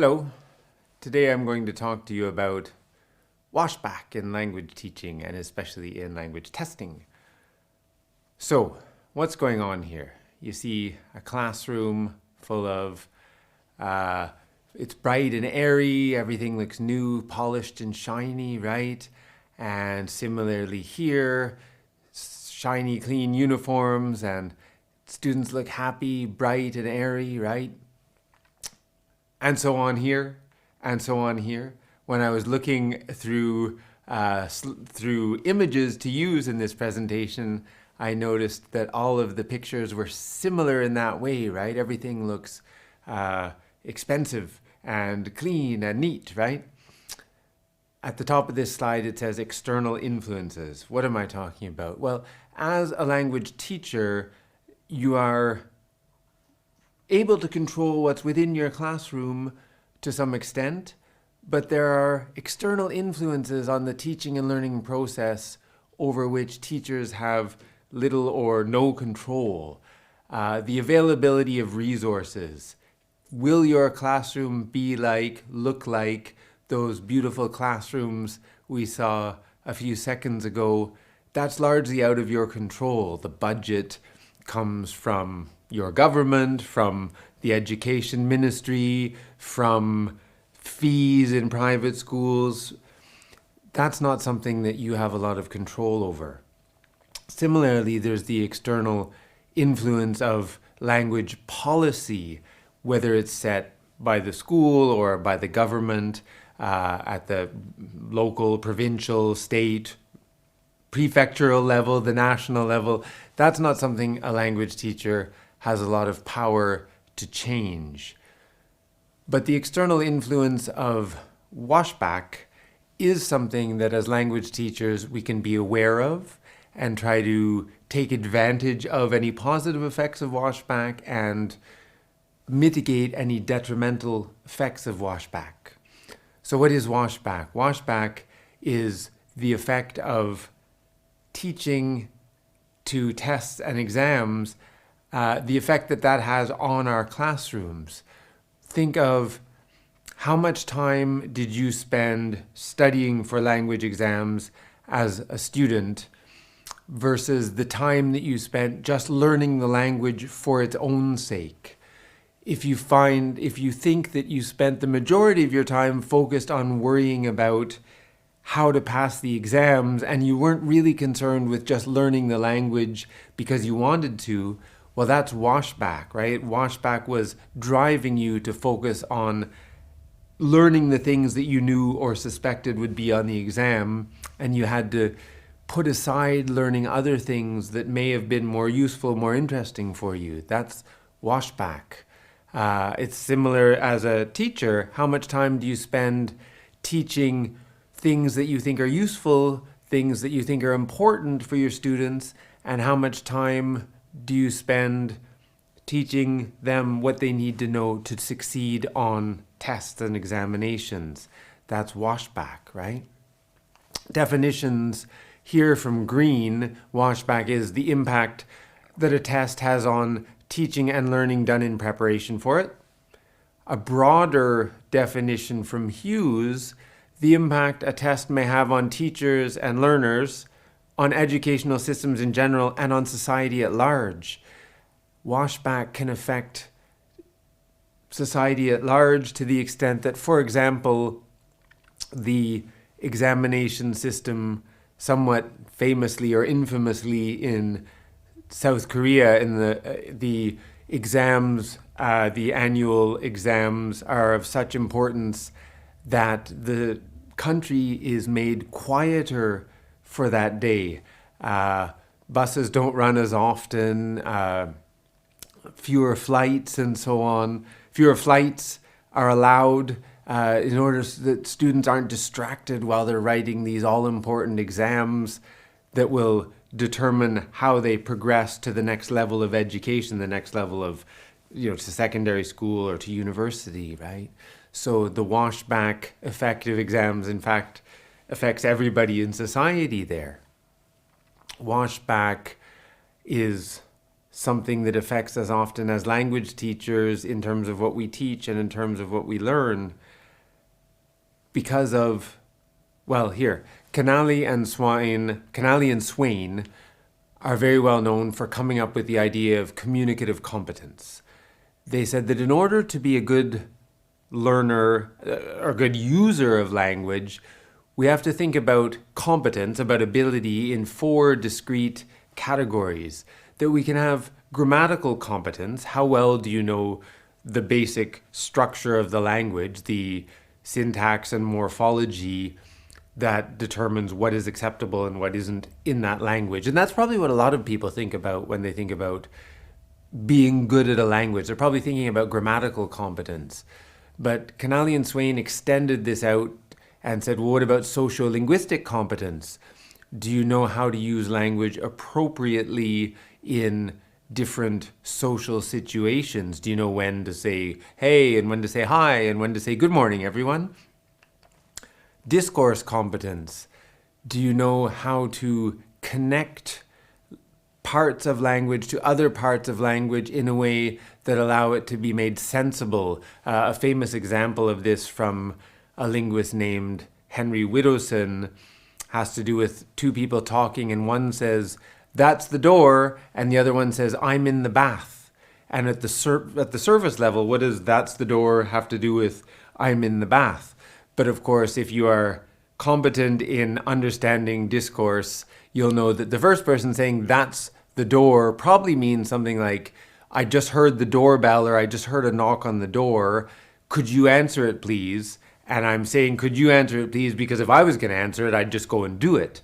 Hello. Today I'm going to talk to you about washback in language teaching and especially in language testing. So, what's going on here? You see a classroom full of, it's bright and airy, everything looks new, polished and shiny, right? And similarly here, shiny, clean uniforms and students look happy, bright and airy, right? And so on here, and so on here. When I was looking through through images to use in this presentation, I noticed that all of the pictures were similar in that way, right? Everything looks expensive and clean and neat, right? At the top of this slide, it says external influences. What am I talking about? Well, as a language teacher, you are able to control what's within your classroom to some extent, but there are external influences on the teaching and learning process over which teachers have little or no control. The availability of resources. Will your classroom look like those beautiful classrooms we saw a few seconds ago? That's largely out of your control. The budget comes from your government, from the education ministry, from fees in private schools. That's not something that you have a lot of control over. Similarly, there's the external influence of language policy, whether it's set by the school or by the government at the local, provincial, state, prefectural level, the national level. That's not something a language teacher has a lot of power to change. But the external influence of washback is something that as language teachers we can be aware of and try to take advantage of any positive effects of washback and mitigate any detrimental effects of washback. So what is washback? Washback is the effect of teaching to tests and exams, the effect that has on our classrooms. Think of how much time did you spend studying for language exams as a student versus the time that you spent just learning the language for its own sake. If you think that you spent the majority of your time focused on worrying about how to pass the exams and you weren't really concerned with just learning the language because you wanted to, well, that's washback, right? Washback was driving you to focus on learning the things that you knew or suspected would be on the exam, and you had to put aside learning other things that may have been more useful, more interesting for you. That's washback. It's similar as a teacher. How much time do you spend teaching things that you think are useful, things that you think are important for your students, and how much time do you spend teaching them what they need to know to succeed on tests and examinations? That's washback, right? Definitions here from Green, washback is the impact that a test has on teaching and learning done in preparation for it. A broader definition from Hughes, the impact a test may have on teachers and learners, on educational systems in general, and on society at large. Washback can affect society at large to the extent that, for example, the examination system, somewhat famously or infamously in South Korea, in the exams, the annual exams are of such importance that the country is made quieter for that day. Buses don't run as often, fewer flights and so on. Fewer flights are allowed in order so that students aren't distracted while they're writing these all-important exams that will determine how they progress to the next level of education, the next level of, to secondary school or to university, right? So the washback effect of exams, in fact, affects everybody in society there. Washback is something that affects us often as language teachers in terms of what we teach and in terms of what we learn because of, well, here, Canali and Swain are very well known for coming up with the idea of communicative competence. They said that in order to be a good learner or good user of language, we have to think about competence, about ability in 4 discrete categories. That we can have grammatical competence. How well do you know the basic structure of the language, the syntax and morphology that determines what is acceptable and what isn't in that language? And that's probably what a lot of people think about when they think about being good at a language. They're probably thinking about grammatical competence. But Canali and Swain extended this out and said, well, what about sociolinguistic competence? Do you know how to use language appropriately in different social situations? Do you know when to say hey and when to say hi and when to say good morning, everyone? Discourse competence. Do you know how to connect parts of language to other parts of language in a way that allow it to be made sensible? A famous example of this from a linguist named Henry Widdowson has to do with 2 people talking, and one says, "That's the door," and the other one says, "I'm in the bath." And at the surface level, what does "that's the door" have to do with "I'm in the bath"? But of course, if you are competent in understanding discourse, you'll know that the first person saying "that's the door" probably means something like, "I just heard the doorbell," or "I just heard a knock on the door. Could you answer it, please?" And I'm saying, "Could you answer it, please?" because if I was going to answer it, I'd just go and do it.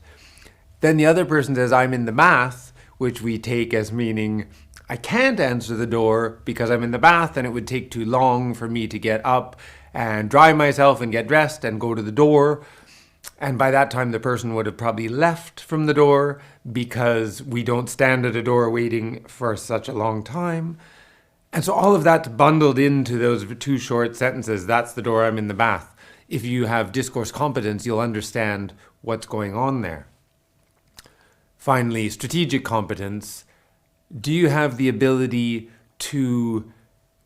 Then the other person says, "I'm in the bath," which we take as meaning, I can't answer the door because I'm in the bath and it would take too long for me to get up and dry myself and get dressed and go to the door. And by that time, the person would have probably left from the door because we don't stand at a door waiting for such a long time. And so all of that's bundled into those 2 short sentences, "That's the door, I'm in the bath." If you have discourse competence, you'll understand what's going on there. Finally, strategic competence. Do you have the ability to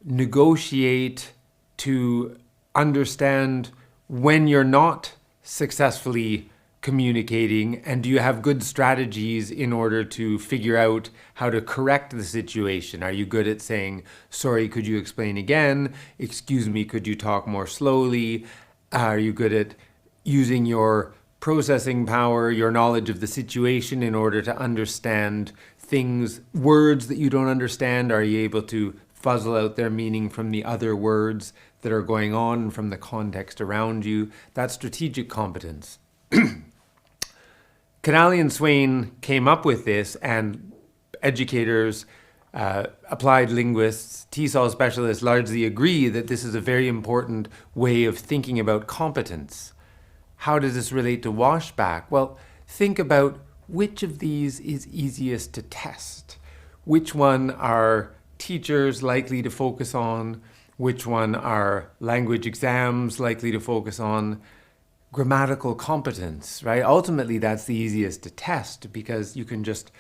negotiate, to understand when you're not successfully communicating, and do you have good strategies in order to figure out how to correct the situation? Are you good at saying, "Sorry, could you explain again? Excuse me, could you talk more slowly?" Are you good at using your processing power, your knowledge of the situation in order to understand things, words that you don't understand? Are you able to fuzzle out their meaning from the other words that are going on from the context around you? That's strategic competence. Canali and Swain came up with this, and educators, applied linguists, TESOL specialists largely agree that this is a very important way of thinking about competence. How does this relate to Washback? Well, think about which of these is easiest to test. Which one are teachers likely to focus on? Which one are language exams likely to focus on? Grammatical competence, right? Ultimately, that's the easiest to test because you can just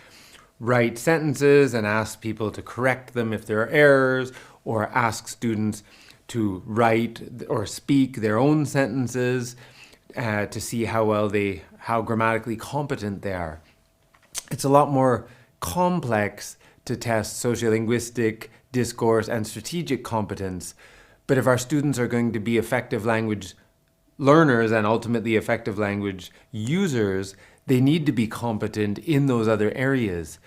write sentences and ask people to correct them if there are errors, or ask students to write or speak their own sentences to see how grammatically competent they are. It's a lot more complex to test sociolinguistic, discourse, and strategic competence. But if our students are going to be effective language learners and ultimately effective language users, they need to be competent in those other areas.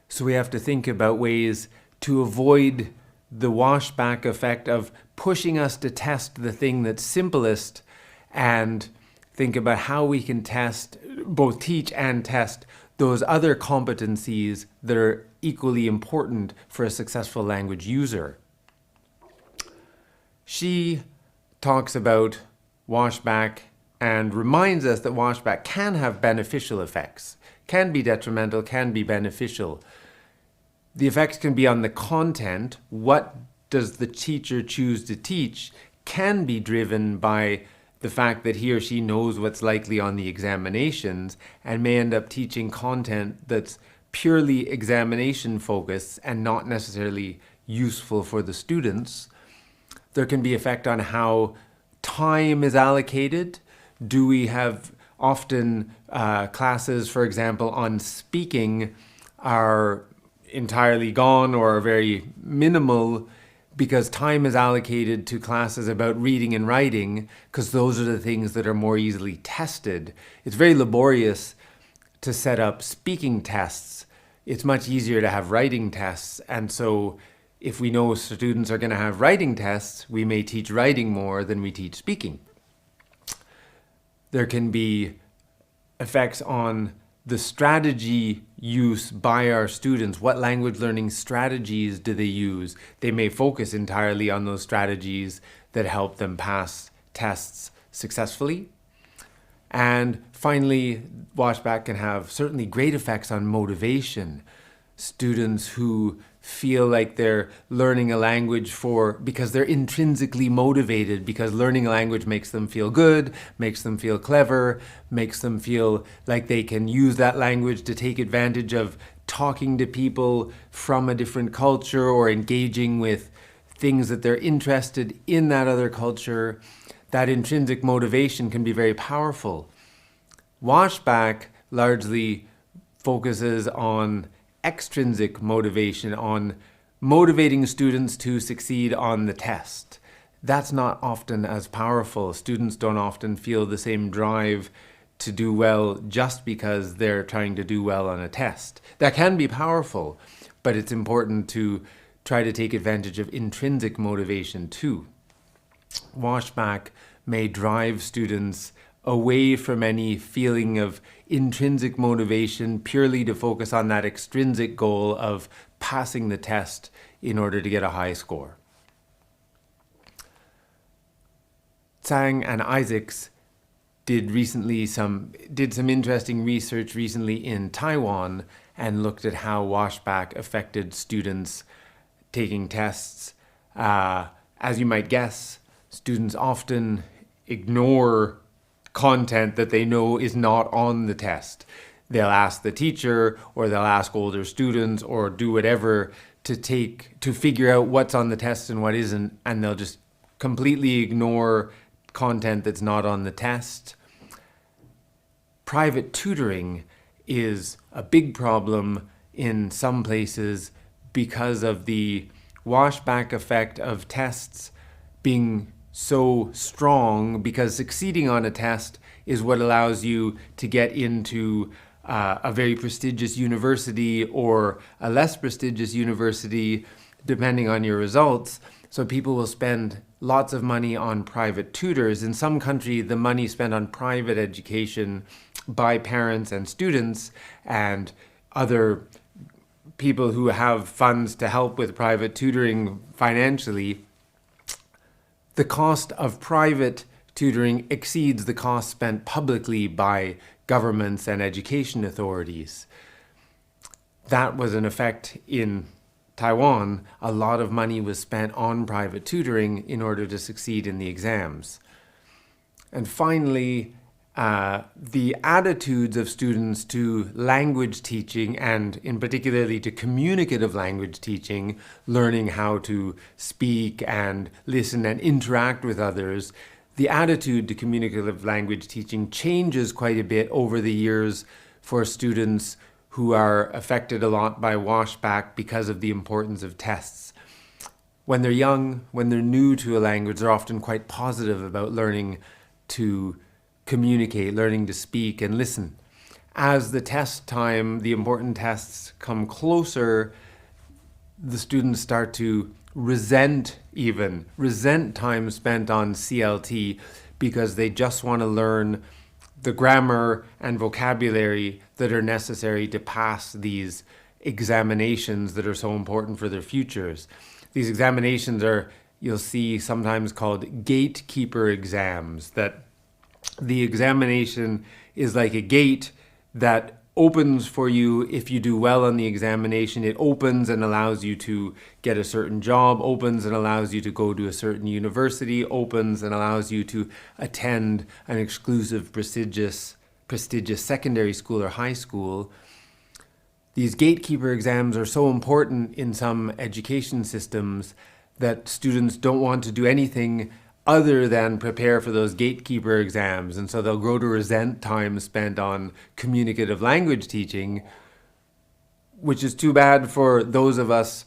So we have to think about ways to avoid the washback effect of pushing us to test the thing that's simplest, and think about how we can test, both teach and test, those other competencies that are equally important for a successful language user. She talks about washback and reminds us that washback can have beneficial effects, can be detrimental, can be beneficial. The effects can be on the content. What does the teacher choose to teach can be driven by the fact that he or she knows what's likely on the examinations and may end up teaching content that's purely examination focused and not necessarily useful for the students. There can be effect on how time is allocated. Do we have often classes, for example, on speaking are entirely gone or are very minimal because time is allocated to classes about reading and writing, because those are the things that are more easily tested. It's very laborious to set up speaking tests. It's much easier to have writing tests. And so if we know students are going to have writing tests, we may teach writing more than we teach speaking. There can be effects on the strategy use by our students. What language learning strategies do they use? They may focus entirely on those strategies that help them pass tests successfully. And finally, Washback can have certainly great effects on motivation. Students who feel like they're learning a language because they're intrinsically motivated, because learning a language makes them feel good, makes them feel clever, makes them feel like they can use that language to take advantage of talking to people from a different culture or engaging with things that they're interested in that other culture. That intrinsic motivation can be very powerful. Washback largely focuses on extrinsic motivation, on motivating students to succeed on the test. That's not often as powerful. Students don't often feel the same drive to do well just because they're trying to do well on a test. That can be powerful, but it's important to try to take advantage of intrinsic motivation too. Washback may drive students away from any feeling of intrinsic motivation purely to focus on that extrinsic goal of passing the test in order to get a high score. Tsang and Isaacs did some interesting research recently in Taiwan and looked at how Washback affected students taking tests. As you might guess, students often ignore content that they know is not on the test. They'll ask the teacher or they'll ask older students or do whatever to figure out what's on the test and what isn't, and they'll just completely ignore content that's not on the test. Private tutoring is a big problem in some places because of the washback effect of tests being so strong, because succeeding on a test is what allows you to get into a very prestigious university or a less prestigious university, depending on your results. So people will spend lots of money on private tutors. In some countries, the money spent on private education by parents and students and other people who have funds to help with private tutoring financially, the cost of private tutoring exceeds the cost spent publicly by governments and education authorities. That was an effect in Taiwan. A lot of money was spent on private tutoring in order to succeed in the exams. And finally, the attitudes of students to language teaching, and in particularly to communicative language teaching, learning how to speak and listen and interact with others, the attitude to communicative language teaching changes quite a bit over the years for students who are affected a lot by washback because of the importance of tests. When they're young, when they're new to a language, they're often quite positive about learning to communicate, learning to speak and listen. As the test time, the important tests come closer, the students start to resent time spent on CLT because they just want to learn the grammar and vocabulary that are necessary to pass these examinations that are so important for their futures. These examinations are, you'll see, sometimes called gatekeeper exams, that the examination is like a gate that opens for you. If you do well on the examination, it opens and allows you to get a certain job, opens and allows you to go to a certain university, opens and allows you to attend an exclusive, prestigious secondary school or high school. these gatekeeper exams are so important in some education systems that students don't want to do anything other than prepare for those gatekeeper exams. And so they'll grow to resent time spent on communicative language teaching, which is too bad for those of us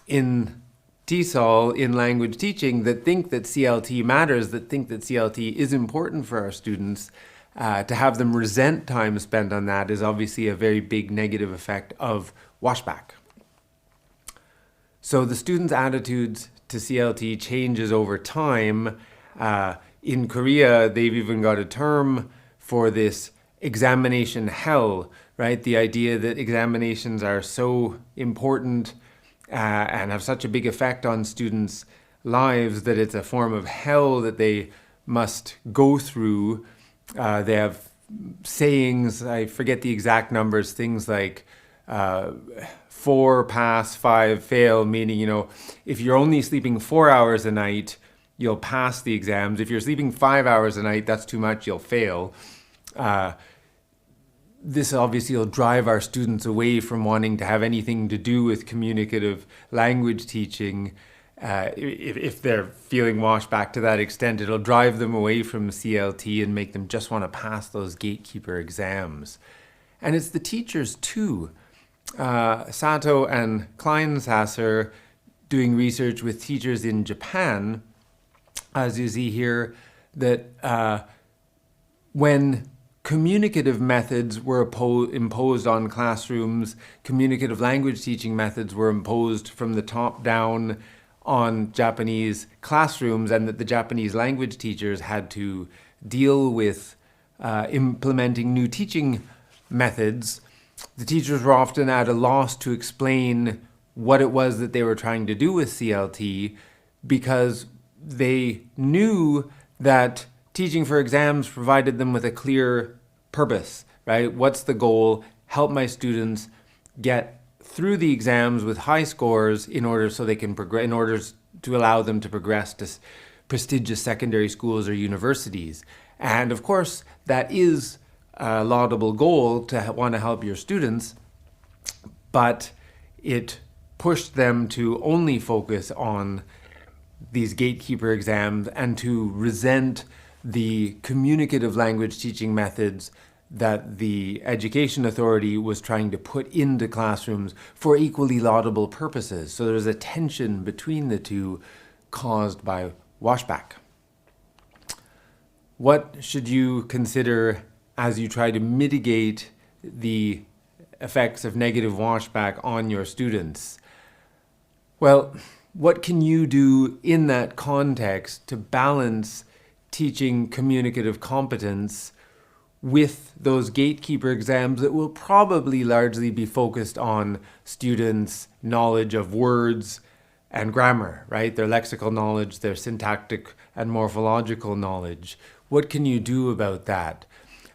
in TESOL, in language teaching, that think that CLT matters, that think that CLT is important for our students. To have them resent time spent on that is obviously a very big negative effect of washback. So the students' attitudes to CLT changes over time. In Korea, they've even got a term for this: examination hell, right? The idea that examinations are so important and have such a big effect on students' lives that it's a form of hell that they must go through. They have sayings, I forget the exact numbers, things like 4 pass, 5 fail, meaning, if you're only sleeping 4 hours a night, you'll pass the exams. If you're sleeping 5 hours a night, that's too much, you'll fail. This obviously will drive our students away from wanting to have anything to do with communicative language teaching. If they're feeling washback to that extent, it'll drive them away from CLT and make them just want to pass those gatekeeper exams. And it's the teachers too. Sato and Kleinsasser, doing research with teachers in Japan, as you see here, that when communicative methods were imposed on classrooms, communicative language teaching methods were imposed from the top down on Japanese classrooms, and that the Japanese language teachers had to deal with implementing new teaching methods, the teachers were often at a loss to explain what it was that they were trying to do with CLT, because they knew that teaching for exams provided them with a clear purpose, right? What's the goal? Help my students get through the exams with high scores in order so they can progress, in order to allow them to progress to prestigious secondary schools or universities. And of course, that is a laudable goal, to want to help your students, but it pushed them to only focus on these gatekeeper exams and to resent the communicative language teaching methods that the education authority was trying to put into classrooms for equally laudable purposes. So there's a tension between the two caused by washback. What should you consider as you try to mitigate the effects of negative washback on your students? Well, what can you do in that context to balance teaching communicative competence with those gatekeeper exams that will probably largely be focused on students' knowledge of words and grammar, right? Their lexical knowledge, their syntactic and morphological knowledge. What can you do about that?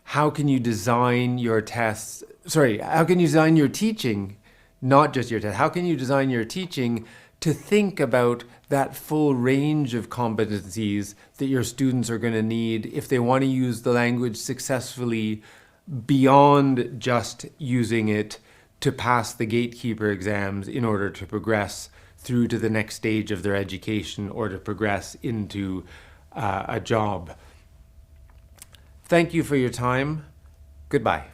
How can you design your tests? How can you design your teaching, not just your test? How can you design your teaching to think about that full range of competencies that your students are going to need if they want to use the language successfully, beyond just using it to pass the gatekeeper exams in order to progress through to the next stage of their education or to progress into a job? Thank you for your time. Goodbye.